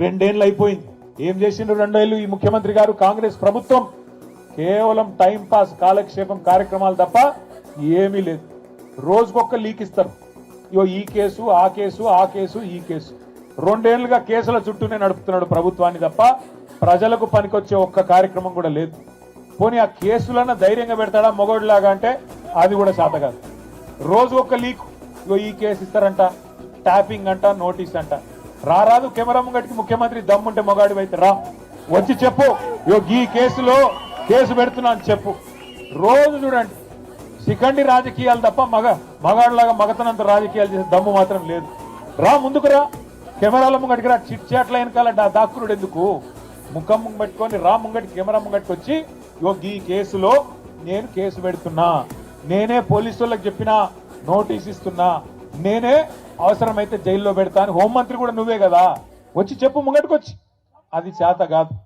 2 ఏళ్ళు అయిపోయింది. ఏం చేసిండ్రు 2 ఏళ్ళు ఈ ముఖ్యమంత్రి గారు కాంగ్రెస్ ప్రభుత్వం? కేవలం టైం పాస్ కాలక్షేపం కార్యక్రమాలు తప్ప ఏమీ లేదు. రోజుకొక లీక్ ఇస్తారు. ఇగో ఈ కేసు ఆ కేసు ఆ కేసు ఈ కేసు 2 ఏళ్లుగా కేసుల చుట్టూనే నడుపుతున్నాడు ప్రభుత్వాన్ని తప్ప ప్రజలకు పనికొచ్చే ఒక్క కార్యక్రమం కూడా లేదు. పోనీ ఆ కేసులన్న ధైర్యంగా పెడతాడా మొగోడిలాగా అంటే అది కూడా శాత కాదు. రోజుకొక లీక్. ఇగో ఈ కేసు ఇస్తారంట, ట్యాపింగ్ అంట, నోటీస్ అంట. రారాదు కెమెరా ముంగటికి ముఖ్యమంత్రి దమ్ముంటే మొగాడి అయితే రా, వచ్చి చెప్పు ఇగో ఈ కేసులో కేసు పెడుతున్నా అని చెప్పు. రోజు చూడండి శిఖండి రాజకీయాలు తప్ప మగాడిలాగా మగతనంత రాజకీయాలు చేసే దమ్ము మాత్రం లేదు. రా ముందుకు రా, కెమెరాల ముంగటికి రా. చిట్ చాట్ల వెనకాల దాక్కురుడు ఎందుకు? ముఖం పెట్టుకొని రా ముంగటి, కెమెరా ముంగటికి వచ్చి ఇగో ఈ కేసులో నేను కేసు పెడుతున్నా, నేనే పోలీసు వాళ్ళకి చెప్పినా, నోటీస్ ఇస్తున్నా, నేనే అవసరమైతే జైల్లో పెడతా అని హోంమంత్రి కూడా నువ్వే కదా, వచ్చి చెప్పు ముంగటికి వచ్చి. అది చేత కాదు.